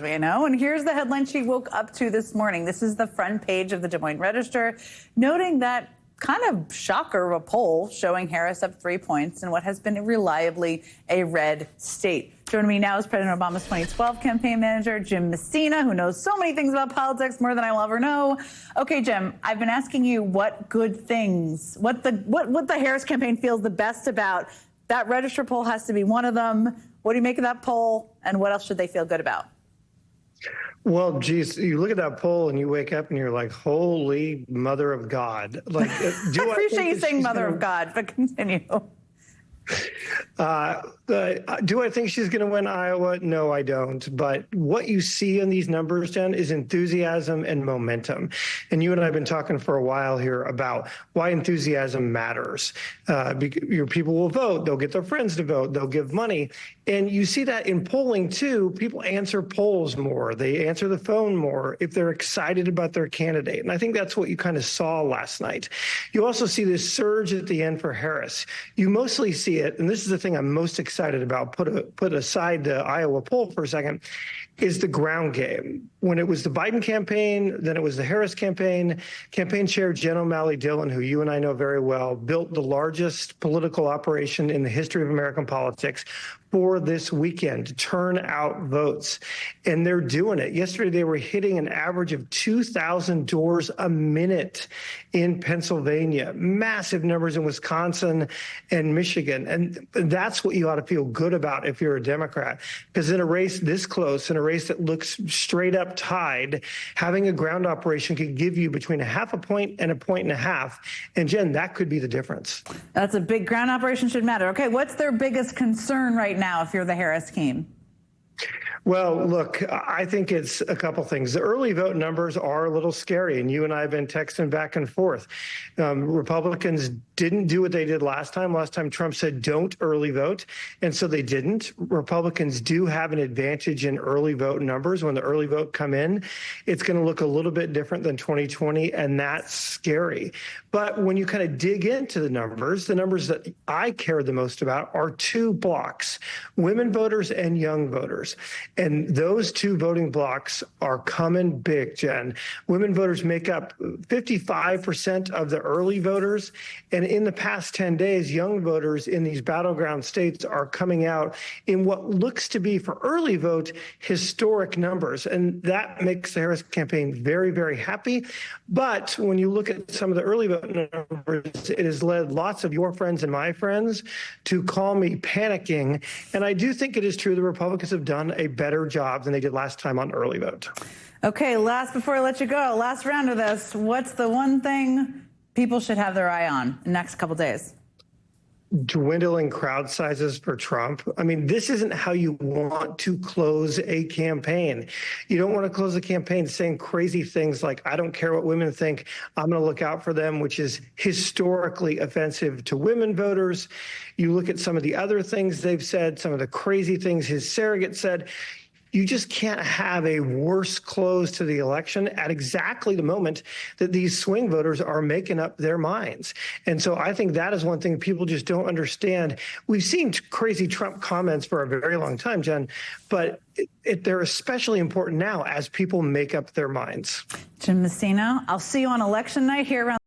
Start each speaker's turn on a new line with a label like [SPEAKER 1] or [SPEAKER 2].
[SPEAKER 1] We know. And here's the headline she woke up to this morning. This is the front page of the Des Moines Register, noting that kind of shocker of a poll showing Harris up 3 points in what has been reliably a red state. Joining me now is President Obama's 2012 campaign manager, Jim Messina, who knows so many things about politics, more than I will ever know. Okay, Jim, I've been asking you what good things, what the Harris campaign feels the best about. That Register poll has to be one of them. What do you make of that poll, and what else should they feel good about?
[SPEAKER 2] Well, geez, you look at that poll and you wake up and you're like, holy mother of God. Like,
[SPEAKER 1] I appreciate you saying mother of God, but continue.
[SPEAKER 2] Do I think she's going to win Iowa? No, I don't. But what you see in these numbers, Jen, is enthusiasm and momentum. And you and I have been talking for a while here about why enthusiasm matters. Your people will vote. They'll get their friends to vote. They'll give money. And you see that in polling, too. People answer polls more. They answer the phone more if they're excited about their candidate. And I think that's what you kind of saw last night. You also see this surge at the end for Harris. You mostly see it, and this is the thing I'm most excited about, put aside the Iowa poll for a second, is the ground game. When it was the Biden campaign, then it was the Harris campaign. Campaign chair Jen O'Malley Dillon, who you and I know very well, built the largest political operation in the history of American politics for this weekend to turn out votes. And they're doing it. Yesterday, they were hitting an average of 2,000 doors a minute in Pennsylvania, massive numbers in Wisconsin and Michigan. And that's what you ought to feel good about if you're a Democrat, because in a race this close, in a race that looks straight up tied, having a ground operation could give you between 0.5 point and 1.5 points. And Jen, that could be the difference.
[SPEAKER 1] That's a big ground operation should matter. Okay, what's their biggest concern right now if you're the Harris team?
[SPEAKER 2] Well, look, I think it's a couple things. The early vote numbers are a little scary, and you and I have been texting back and forth. Republicans didn't do what they did last time. Last time Trump said don't early vote, and so they didn't. Republicans do have an advantage in early vote numbers. When the early vote come in, it's going to look a little bit different than 2020, and that's scary. But when you kind of dig into the numbers that I care the most about are two blocks, women voters and young voters. And those two voting blocks are coming big, Jen. Women voters make up 55% of the early voters. And in the past 10 days, young voters in these battleground states are coming out in what looks to be, for early vote, historic numbers. And that makes the Harris campaign very, very happy. But when you look at some of the early vote numbers, it has led lots of your friends and my friends to call me panicking. And I do think it is true the Republicans have done a better job than they did last time on early vote.
[SPEAKER 1] Okay, before I let you go, last round of this, what's the one thing people should have their eye on in the next couple days?
[SPEAKER 2] Dwindling crowd sizes for Trump. I mean, this isn't how you want to close a campaign. You don't want to close a campaign saying crazy things like, I don't care what women think, I'm going to look out for them, which is historically offensive to women voters. You look at some of the other things they've said, some of the crazy things his surrogate said. You just can't have a worse close to the election at exactly the moment that these swing voters are making up their minds. And so I think that is one thing people just don't understand. We've seen crazy Trump comments for a very long time, Jen, but they're especially important now as people make up their minds.
[SPEAKER 1] Jim Messina, I'll see you on election night here around